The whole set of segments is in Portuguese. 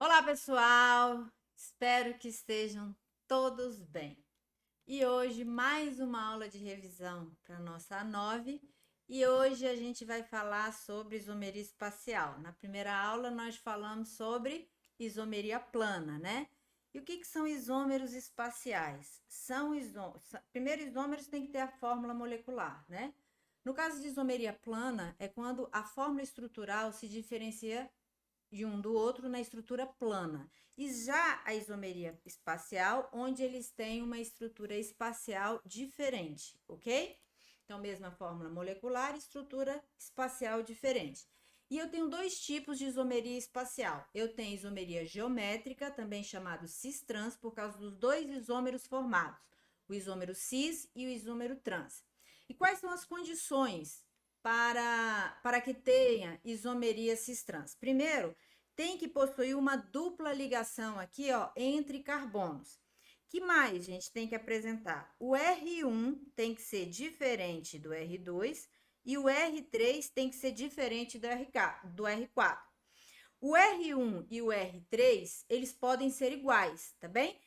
Olá, pessoal! Espero que estejam todos bem. E hoje mais uma aula de revisão para nossa A9 e hoje a gente vai falar sobre isomeria espacial. Na primeira aula nós falamos sobre isomeria plana, né? E o que são isômeros espaciais? Primeiro, isômeros tem que ter a fórmula molecular, né? No caso de isomeria plana, é quando a fórmula estrutural se diferencia de um do outro na estrutura plana. E já a isomeria espacial, onde eles têm uma estrutura espacial diferente, ok? Então, mesma fórmula molecular, estrutura espacial diferente. E eu tenho dois tipos de isomeria espacial. Eu tenho isomeria geométrica, também chamado cis-trans, por causa dos dois isômeros formados, o isômero cis e o isômero trans. E quais são as condições para que tenha isomeria cis-trans? Primeiro, tem que possuir uma dupla ligação aqui, ó, entre carbonos. Que mais, gente, tem que apresentar? O R1 tem que ser diferente do R2 e o R3 tem que ser diferente do R4. O R1 e o R3, eles podem ser iguais, tá bem?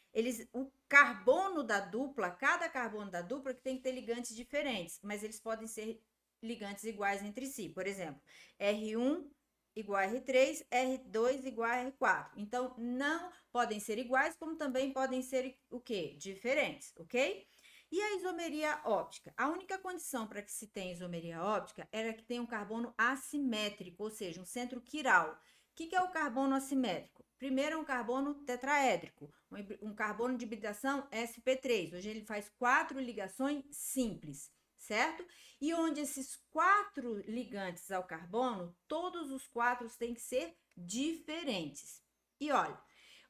O carbono da dupla, cada carbono da dupla que tem que ter ligantes diferentes, mas eles podem ser ligantes iguais entre si. Por exemplo, R1 igual a R3, R2 igual a R4. Então, não podem ser iguais, como também podem ser o quê? Diferentes, ok? E a isomeria óptica? A única condição para que se tenha isomeria óptica era que tenha um carbono assimétrico, ou seja, um centro quiral. O que é o carbono assimétrico? Primeiro é um carbono tetraédrico, um carbono de hibridação sp3. Hoje ele faz 4 ligações simples, certo? E onde esses 4 ligantes ao carbono, todos os 4 têm que ser diferentes. E olha,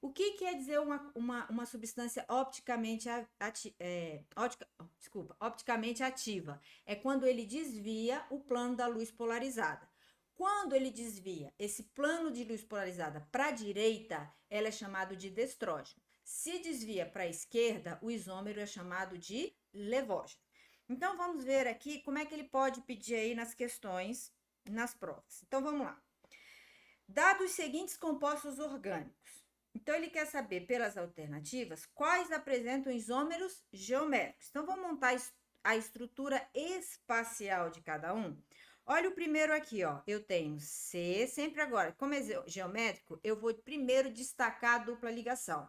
o que quer dizer uma substância opticamente ativa? É quando ele desvia o plano da luz polarizada. Quando ele desvia esse plano de luz polarizada para a direita, ela é chamado de destrógeno. Se desvia para a esquerda, o isômero é chamado de levógeno. Então, vamos ver aqui como é que ele pode pedir aí nas questões, nas provas. Então, vamos lá. Dados os seguintes compostos orgânicos. Então, ele quer saber, pelas alternativas, quais apresentam isômeros geométricos. Então, vamos montar a estrutura espacial de cada um. Olha o primeiro aqui, ó. Eu tenho C, sempre agora, como é geométrico, eu vou primeiro destacar a dupla ligação.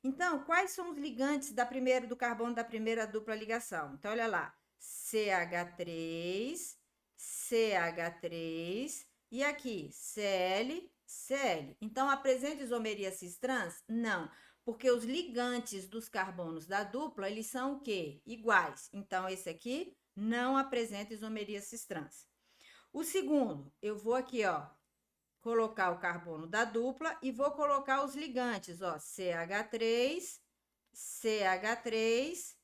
Então, quais são os ligantes do carbono da primeira dupla ligação? Então, olha lá, CH3, CH3 e aqui, Cl, Cl. Então, apresenta isomeria cis-trans? Não, porque os ligantes dos carbonos da dupla, eles são o quê? Iguais. Então, esse aqui não apresenta isomeria cis-trans. O segundo, eu vou aqui, ó, colocar o carbono da dupla e vou colocar os ligantes, ó, CH3, CH3,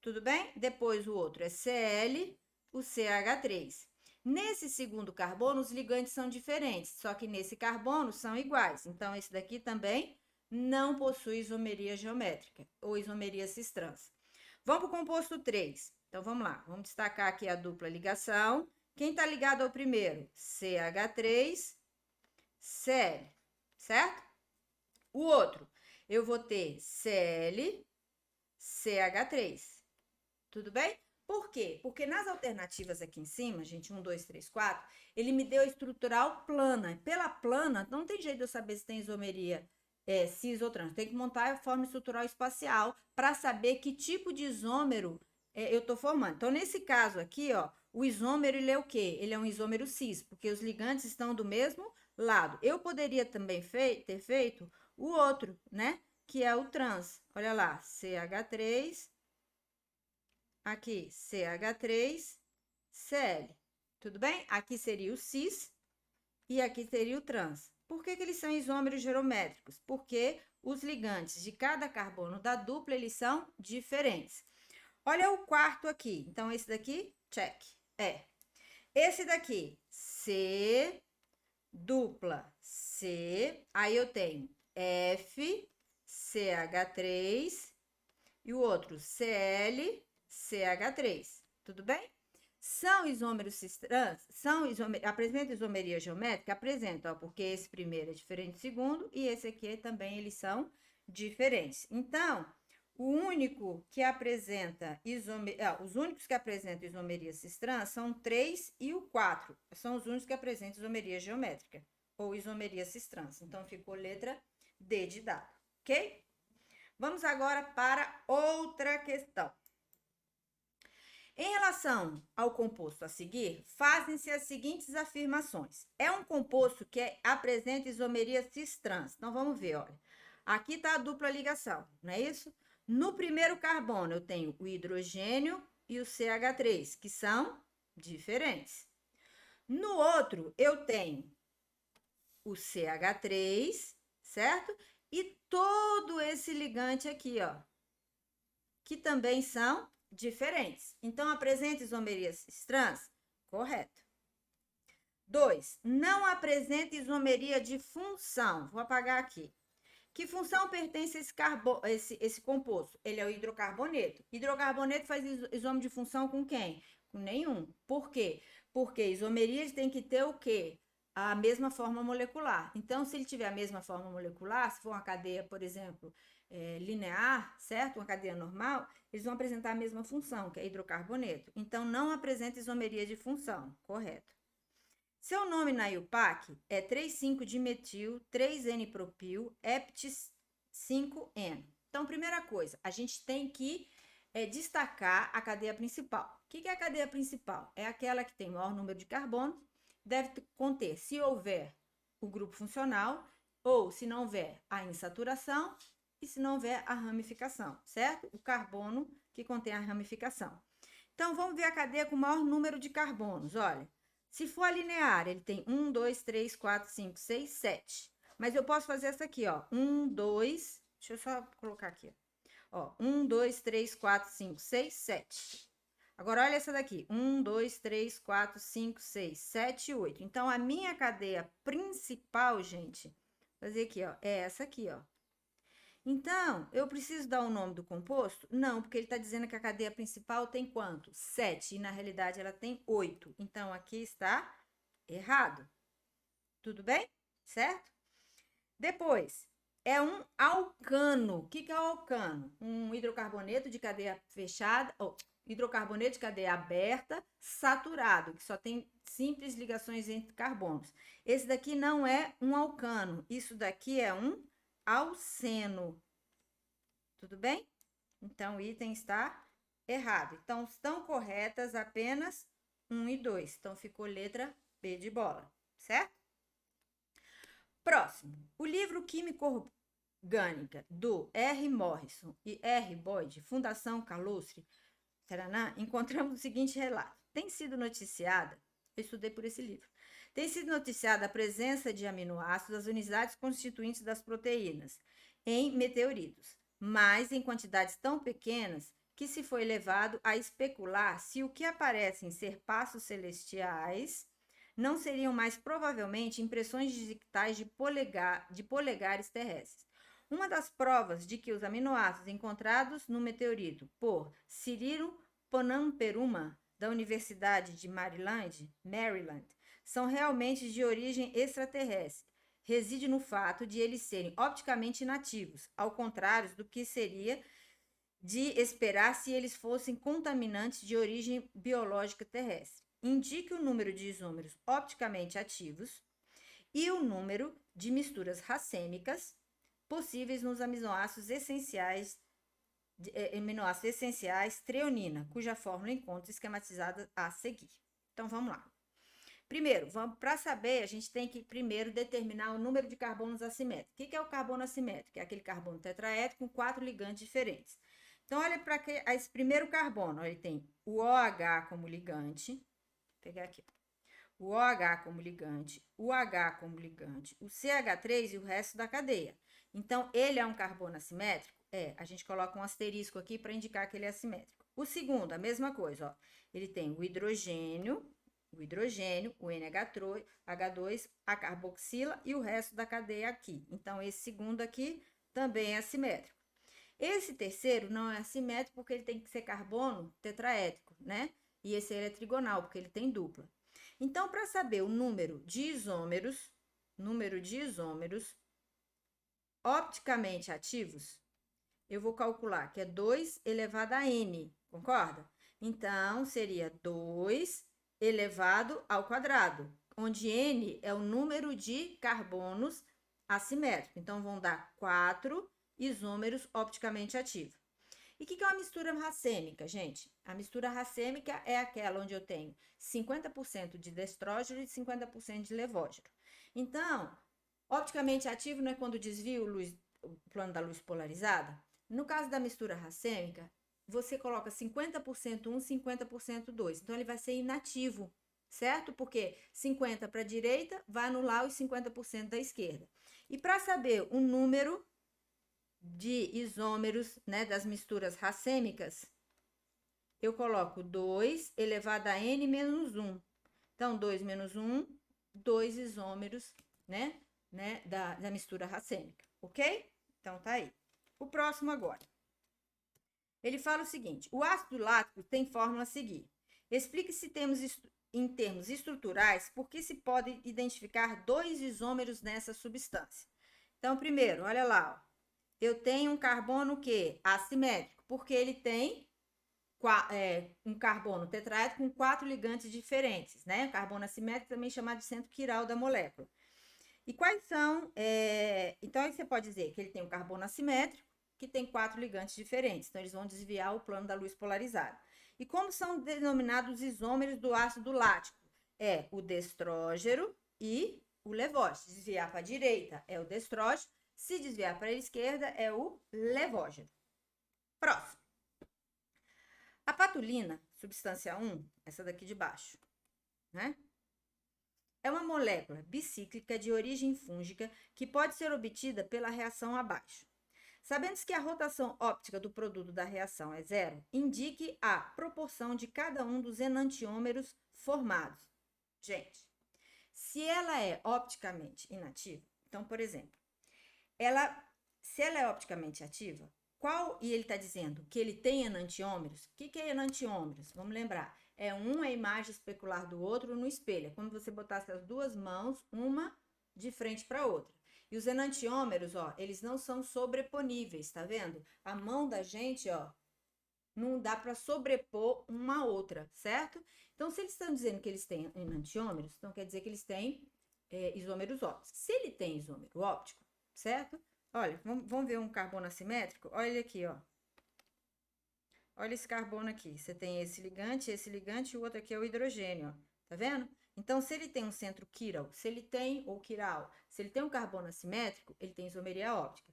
tudo bem? Depois o outro é Cl, o CH3. Nesse segundo carbono, os ligantes são diferentes, só que nesse carbono são iguais. Então, esse daqui também não possui isomeria geométrica ou isomeria cis-trans. Vamos para o composto 3. Então, vamos lá. Vamos destacar aqui a dupla ligação. Quem está ligado ao primeiro? CH3, Cl, certo? O outro, eu vou ter Cl, CH3. Tudo bem? Por quê? Porque nas alternativas aqui em cima, gente, 1, 2, 3, 4, ele me deu a estrutural plana. Pela plana, não tem jeito de eu saber se tem isomeria cis ou trans. Tem que montar a forma estrutural espacial para saber que tipo de isômero eu estou formando. Então, nesse caso aqui, ó, o isômero, ele é o quê? Ele é um isômero cis, porque os ligantes estão do mesmo lado. Eu poderia também ter feito o outro, né? Que é o trans. Olha lá, CH3, aqui CH3, Cl. Tudo bem? Aqui seria o cis e aqui seria o trans. Por que eles são isômeros geométricos? Porque os ligantes de cada carbono da dupla, eles são diferentes. Olha o quarto aqui. Então, esse daqui, check. Esse daqui, C, dupla C. Aí eu tenho F, CH3 e o outro Cl, CH3. Tudo bem? São isômeros cis-trans, apresentam isomeria geométrica? Apresentam, ó, porque esse primeiro é diferente do segundo e esse aqui também, eles são diferentes. Então, o único que apresenta os únicos que apresentam isomeria cis-trans são o 3 e o 4. São os únicos que apresentam isomeria geométrica ou isomeria cis-trans. Então, ficou letra D de dado, ok? Vamos agora para outra questão. Em relação ao composto a seguir, fazem-se as seguintes afirmações. É um composto que apresenta isomeria cis-trans. Então, vamos ver, olha. Aqui está a dupla ligação, não é isso? No primeiro carbono, eu tenho o hidrogênio e o CH3, que são diferentes. No outro, eu tenho o CH3, certo? E todo esse ligante aqui, ó, que também são diferentes. Então, apresenta isomeria cis-trans? Correto. 2. Não apresenta isomeria de função. Vou apagar aqui. Que função pertence a esse composto? Ele é o hidrocarboneto. Hidrocarboneto faz isômero de função com quem? Com nenhum. Por quê? Porque isomerias tem que ter o quê? A mesma forma molecular. Então, se ele tiver a mesma forma molecular, se for uma cadeia, por exemplo, linear, certo? Uma cadeia normal, eles vão apresentar a mesma função, que é hidrocarboneto. Então, não apresenta isomeria de função. Correto. Seu nome na IUPAC é 3,5-dimetil, 3N-propil, EPT 5N. Então, primeira coisa, a gente tem que destacar a cadeia principal. O que é a cadeia principal? É aquela que tem maior número de carbonos, deve conter, se houver o grupo funcional, ou se não houver a insaturação, e se não houver a ramificação, certo? O carbono que contém a ramificação. Então, vamos ver a cadeia com o maior número de carbonos, olha. Se for linear, ele tem 1, 2, 3, 4, 5, 6, 7. Mas eu posso fazer essa aqui, ó. 1, 2, deixa eu só colocar aqui, ó. 1, 2, 3, 4, 5, 6, 7. Agora, olha essa daqui. 1, 2, 3, 4, 5, 6, 7, 8. Então, a minha cadeia principal, gente, vou fazer aqui, ó, é essa aqui, ó. Então, eu preciso dar o nome do composto? Não, porque ele está dizendo que a cadeia principal tem quanto? 7, e na realidade ela tem 8. Então, aqui está errado. Tudo bem? Certo? Depois, é um alcano. O que é um alcano? Um hidrocarboneto de cadeia fechada, ou hidrocarboneto de cadeia aberta, saturado, que só tem simples ligações entre carbonos. Esse daqui não é um alcano, isso daqui é um alceno. Tudo bem? Então, o item está errado. Então, estão corretas apenas 1 e 2. Então, ficou letra B de bola, certo? Próximo. O livro Química Orgânica do R. Morrison e R. Boyd, Fundação Calustre, Taraná, encontramos o seguinte relato. Tem sido noticiada, eu estudei por esse livro, tem sido noticiada a presença de aminoácidos, as unidades constituintes das proteínas, em meteoritos, mas em quantidades tão pequenas que se foi levado a especular se o que aparecem ser passos celestiais não seriam mais provavelmente impressões digitais de polegares terrestres. Uma das provas de que os aminoácidos encontrados no meteorito por Cirilo Ponamperuma, da Universidade de Maryland, são realmente de origem extraterrestre, reside no fato de eles serem opticamente inativos, ao contrário do que seria de esperar se eles fossem contaminantes de origem biológica terrestre. Indique o número de isômeros opticamente ativos e o número de misturas racêmicas possíveis nos aminoácidos essenciais, treonina, cuja fórmula encontra esquematizada a seguir. Então, vamos lá. Primeiro, para saber, a gente tem que primeiro determinar o número de carbonos assimétricos. O que é o carbono assimétrico? É aquele carbono tetraédrico com 4 ligantes diferentes. Então, olha para esse primeiro carbono. Ele tem o OH como ligante. Vou pegar aqui. O OH como ligante, o H como ligante, o CH3 e o resto da cadeia. Então, ele é um carbono assimétrico? A gente coloca um asterisco aqui para indicar que ele é assimétrico. O segundo, a mesma coisa, ó. Ele tem o hidrogênio, o NH2, a carboxila e o resto da cadeia aqui. Então, esse segundo aqui também é assimétrico. Esse terceiro não é assimétrico porque ele tem que ser carbono tetraédrico, né? e esse ele é trigonal, porque ele tem dupla. Então, para saber o número de isômeros opticamente ativos, eu vou calcular que é 2 elevado a n, concorda? Então, seria 2 elevado ao quadrado, onde n é o número de carbonos assimétricos. Então, vão dar 4 isômeros opticamente ativos. E o que é uma mistura racêmica, gente? A mistura racêmica é aquela onde eu tenho 50% de destrógeno e 50% de levógeno. Então, opticamente ativo não é quando desvio o plano da luz polarizada? No caso da mistura racêmica, você coloca 50% um, 50% dois. Então, ele vai ser inativo, certo? Porque 50% para a direita vai anular os 50% da esquerda. E para saber o número de isômeros, né, das misturas racêmicas, eu coloco 2 elevado a n menos 1. Então, 2 menos 1, 2 isômeros, né, da mistura racêmica, ok? Então, tá aí. O próximo agora. Ele fala o seguinte: o ácido lático tem fórmula a seguir. Explique se temos em termos estruturais por que se pode identificar 2 isômeros nessa substância. Então, primeiro, olha lá, ó. Eu tenho um carbono que assimétrico, porque ele tem um carbono tetraédrico com 4 ligantes diferentes, né? Carbono assimétrico também chamado de centro quiral da molécula. E quais são? Então, aí você pode dizer que ele tem um carbono assimétrico que tem 4 ligantes diferentes. Então, eles vão desviar o plano da luz polarizada. E como são denominados os isômeros do ácido lático? É o destrógeno e o levógeno. Se desviar para a direita é o destrógeno, se desviar para a esquerda é o levógeno. Próximo. A patulina, substância 1, essa daqui de baixo, né? É uma molécula bicíclica de origem fúngica que pode ser obtida pela reação abaixo. Sabendo que a rotação óptica do produto da reação é zero, indique a proporção de cada um dos enantiômeros formados. Gente, se ela é opticamente inativa, então, por exemplo, se ela é opticamente ativa, e ele está dizendo que ele tem enantiômeros, o que é enantiômeros? Vamos lembrar, é a imagem especular do outro no espelho, é como você botasse as duas mãos, uma de frente para a outra. E os enantiômeros, ó, eles não são sobreponíveis, tá vendo? A mão da gente, ó, não dá para sobrepor uma à outra, certo? Então, se eles estão dizendo que eles têm enantiômeros, então quer dizer que eles têm isômeros ópticos. Se ele tem isômero óptico, certo? Olha, vamos ver um carbono assimétrico? Olha ele aqui, ó. Olha esse carbono aqui. Você tem esse ligante e o outro aqui é o hidrogênio, ó. Tá vendo? Então, se ele tem um centro quiral, se ele tem um carbono assimétrico, ele tem isomeria óptica.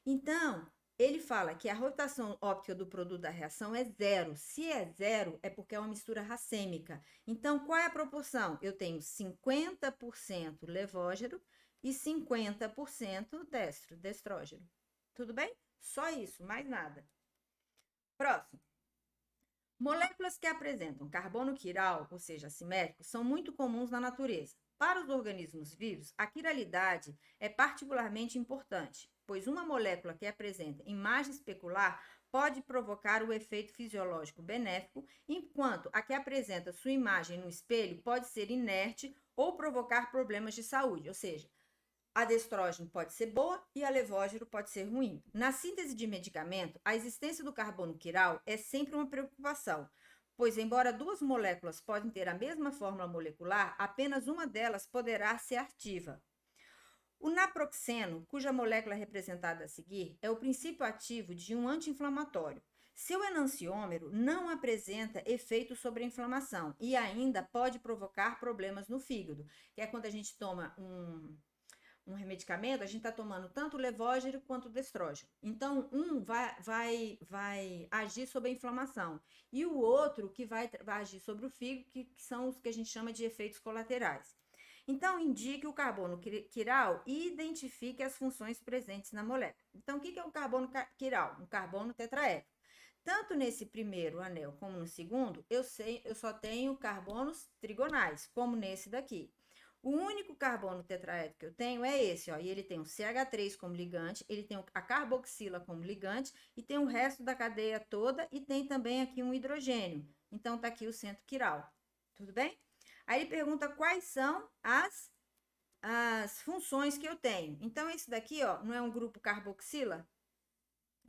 Então, ele fala que a rotação óptica do produto da reação é zero. Se é zero, é porque é uma mistura racêmica. Então, qual é a proporção? Eu tenho 50% levógeno e 50% destrógeno. Tudo bem? Só isso, mais nada. Próximo. Moléculas que apresentam carbono quiral, ou seja, assimétrico, são muito comuns na natureza. Para os organismos vivos, a quiralidade é particularmente importante, pois uma molécula que apresenta imagem especular pode provocar o efeito fisiológico benéfico, enquanto a que apresenta sua imagem no espelho pode ser inerte ou provocar problemas de saúde, ou seja, a destrógeno pode ser boa e a levógeno pode ser ruim. Na síntese de medicamento, a existência do carbono quiral é sempre uma preocupação, pois, embora duas moléculas podem ter a mesma fórmula molecular, apenas uma delas poderá ser ativa. O naproxeno, cuja molécula é representada a seguir, é o princípio ativo de um anti-inflamatório. Seu enantiômero não apresenta efeito sobre a inflamação e ainda pode provocar problemas no fígado, que é quando a gente toma um medicamento, a gente está tomando tanto o levógeno quanto o destrógeno. Então, um vai agir sobre a inflamação e o outro que vai agir sobre o fígado, que são os que a gente chama de efeitos colaterais. Então, indique o carbono quiral e identifique as funções presentes na molécula. Então, o que é o carbono quiral? Um carbono tetraédrico. Tanto nesse primeiro anel como no segundo, eu só tenho carbonos trigonais, como nesse daqui. O único carbono tetraédrico que eu tenho é esse, ó. E ele tem o CH3 como ligante, ele tem a carboxila como ligante e tem o resto da cadeia toda e tem também aqui um hidrogênio. Então, tá aqui o centro quiral. Tudo bem? Aí ele pergunta quais são as funções que eu tenho. Então, esse daqui, ó, não é um grupo carboxila?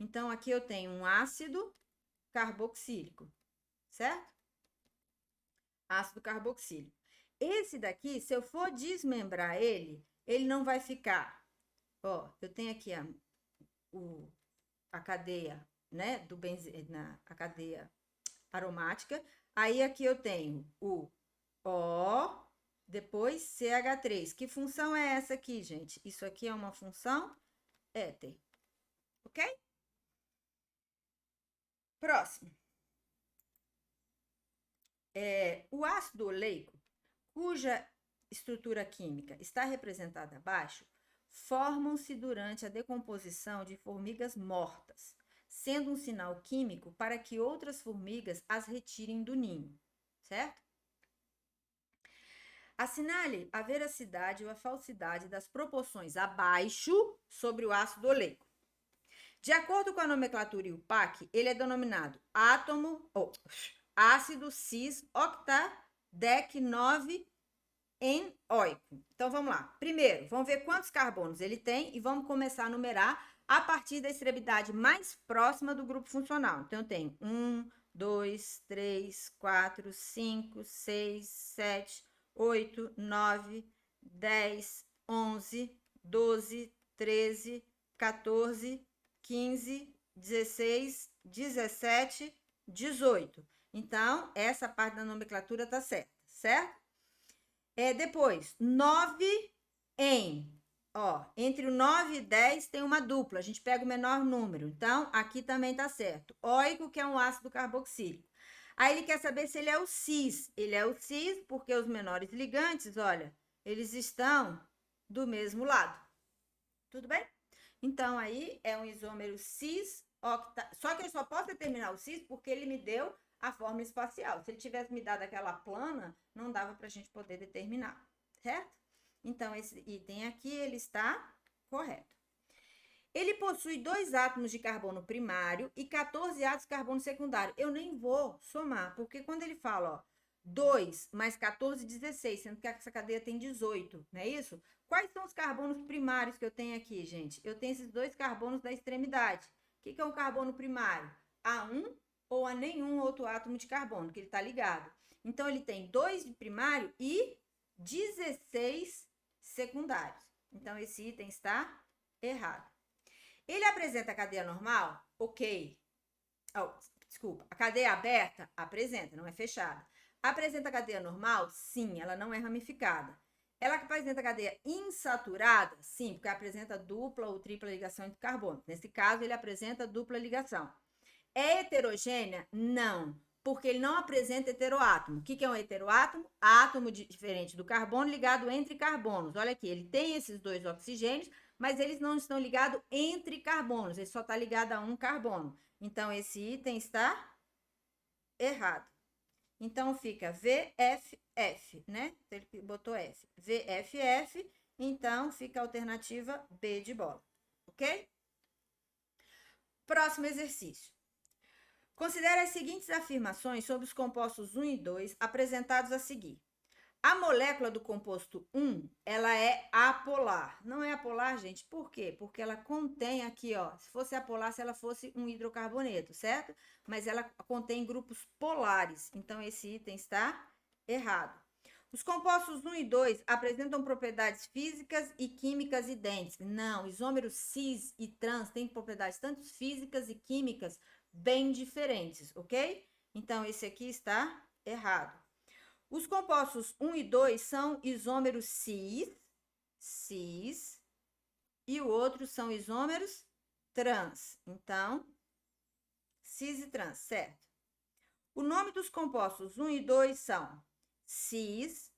Então, aqui eu tenho um ácido carboxílico, certo? Ácido carboxílico. Esse daqui, se eu for desmembrar ele, ele não vai ficar. Ó, eu tenho aqui a cadeia, né, a cadeia aromática. Aí aqui eu tenho o O, depois CH3. Que função é essa aqui, gente? Isso aqui é uma função éter, ok? Próximo. O ácido oleico, cuja estrutura química está representada abaixo, formam-se durante a decomposição de formigas mortas, sendo um sinal químico para que outras formigas as retirem do ninho, certo? Assinale a veracidade ou a falsidade das proporções abaixo sobre o ácido oleico. De acordo com a nomenclatura IUPAC, ele é denominado ácido cis-octadec-9 enoico. Então, vamos lá. Primeiro, vamos ver quantos carbonos ele tem e vamos começar a numerar a partir da extremidade mais próxima do grupo funcional. Então, eu tenho 1, 2, 3, 4, 5, 6, 7, 8, 9, 10, 11, 12, 13, 14, 15, 16, 17, 18. Então, essa parte da nomenclatura tá certa, certo? Depois, 9 entre o 9 e 10 tem uma dupla, a gente pega o menor número. Então, aqui também tá certo. Óico, que é um ácido carboxílico. Aí ele quer saber se ele é o cis. Ele é o cis porque os menores ligantes, olha, eles estão do mesmo lado. Tudo bem? Então, aí é um isômero cis, só que eu só posso determinar o cis porque ele me deu a forma espacial. Se ele tivesse me dado aquela plana, não dava para a gente poder determinar, certo? Então, esse item aqui, ele está correto. Ele possui 2 átomos de carbono primário e 14 átomos de carbono secundário. Eu nem vou somar, porque quando ele fala, ó, 2 mais 14, 16, sendo que essa cadeia tem 18, não é isso? Quais são os carbonos primários que eu tenho aqui, gente? Eu tenho esses 2 carbonos da extremidade. O que é um carbono primário? A um ou a nenhum outro átomo de carbono, que ele está ligado. Então, ele tem 2 de primário e 16 secundários. Então, esse item está errado. Ele apresenta a cadeia normal? Ok. Desculpa. A cadeia aberta? Apresenta, não é fechada. Apresenta a cadeia normal? Sim, ela não é ramificada. Ela apresenta a cadeia insaturada? Sim, porque apresenta dupla ou tripla ligação entre carbonos. Nesse caso, ele apresenta dupla ligação. É heterogênea? Não, porque ele não apresenta heteroátomo. O que é um heteroátomo? Átomo diferente do carbono ligado entre carbonos. Olha aqui, ele tem esses 2 oxigênios, mas eles não estão ligados entre carbonos, ele só está ligado a um carbono. Então, esse item está errado. Então, fica VFF, né? Ele botou F. VFF, então fica a alternativa B de bola, ok? Próximo exercício. Considere as seguintes afirmações sobre os compostos 1 e 2 apresentados a seguir. A molécula do composto 1, ela é apolar. Não é apolar, gente, por quê? Porque ela contém aqui, ó, se fosse apolar, se ela fosse um hidrocarboneto, certo? Mas ela contém grupos polares, então esse item está errado. Os compostos 1 e 2 apresentam propriedades físicas e químicas idênticas. Não, isômeros cis e trans têm propriedades tanto físicas e químicas bem diferentes, ok? Então, esse aqui está errado. Os compostos 1 e 2 são isômeros cis, e o outro são isômeros trans. Então, cis e trans, certo? O nome dos compostos 1 e 2 são cis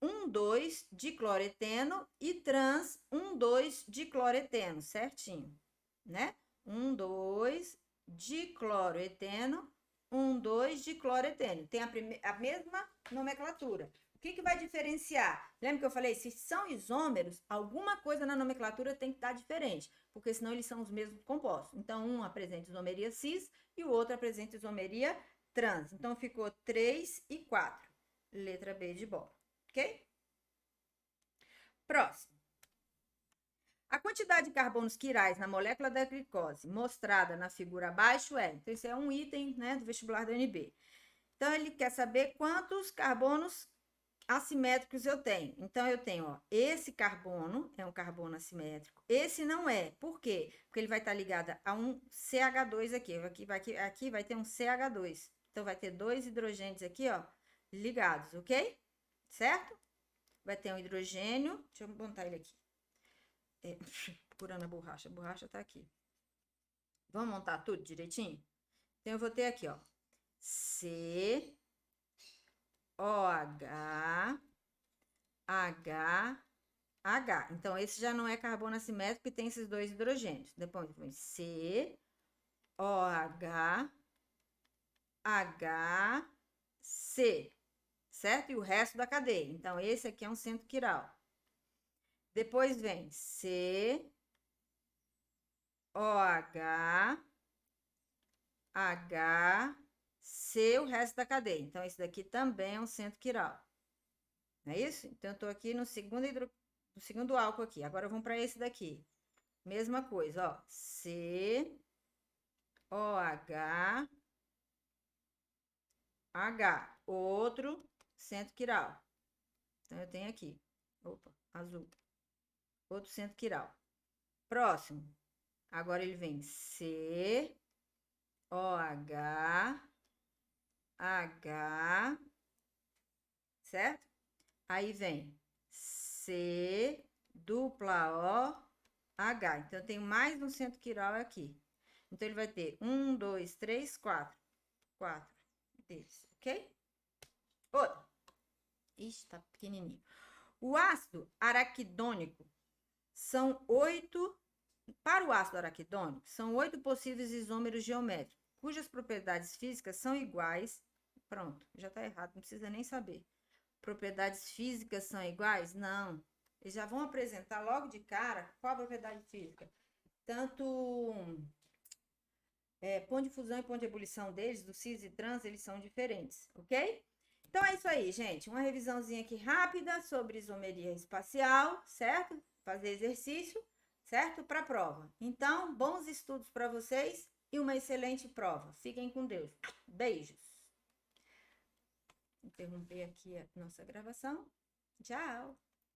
1,2 dicloreteno e trans 1,2 dicloreteno, certinho, né? 1,2 dicloreteno, 1,2 dicloreteno. Tem a mesma nomenclatura. O que vai diferenciar? Lembra que eu falei, se são isômeros, alguma coisa na nomenclatura tem que estar diferente, porque senão eles são os mesmos compostos. Então, um apresenta isomeria cis e o outro apresenta isomeria trans. Então, ficou 3 e 4. Letra B de bola, ok? Próximo. A quantidade de carbonos quirais na molécula da glicose mostrada na figura abaixo é... Então, esse é um item, né, do vestibular da UNB. Então, ele quer saber quantos carbonos assimétricos eu tenho. Então, eu tenho, ó, esse carbono é um carbono assimétrico. Esse não é. Por quê? Porque ele vai estar ligado a um CH2 aqui. Aqui vai ter um CH2. Então, vai ter 2 hidrogênios aqui, ó, ligados, ok? Certo? Vai ter um hidrogênio. Deixa eu botar ele aqui. Procurando a borracha tá aqui. Vamos montar tudo direitinho? Então, eu vou ter aqui, ó, C, OH, H. Então, esse já não é carbono assimétrico, porque tem esses 2 hidrogênios. Depois, C, OH, HC, certo? E o resto da cadeia. Então, esse aqui é um centro quiral. Depois vem C, OH, HC, o resto da cadeia. Então, esse daqui também é um centro quiral. Não é isso? Então, eu tô aqui no segundo álcool aqui. Agora, vamos para esse daqui. Mesma coisa, ó. C, OH, H. Outro centro quiral. Então, eu tenho aqui. Opa, azul. Outro centro quiral. Próximo. Agora, ele vem C, OH, H, certo? Aí vem C, dupla O, H. Então, eu tenho mais um centro quiral aqui. Então, ele vai ter 1, 2, 3, 4. 4 deles, ok? Outro. Ixi, tá pequenininho. O ácido araquidônico são 8... Para o ácido araquidônico, são 8 possíveis isômeros geométricos, cujas propriedades físicas são iguais. Pronto, já tá errado, não precisa nem saber. Propriedades físicas são iguais? Não. Eles já vão apresentar logo de cara qual a propriedade física. Tanto ponto de fusão e ponto de ebulição deles, do cis e trans, eles são diferentes, ok? Então, é isso aí, gente. Uma revisãozinha aqui rápida sobre isomeria espacial, certo? Fazer exercício, certo? Para a prova. Então, bons estudos para vocês e uma excelente prova. Fiquem com Deus. Beijos. Interromper aqui a nossa gravação. Tchau!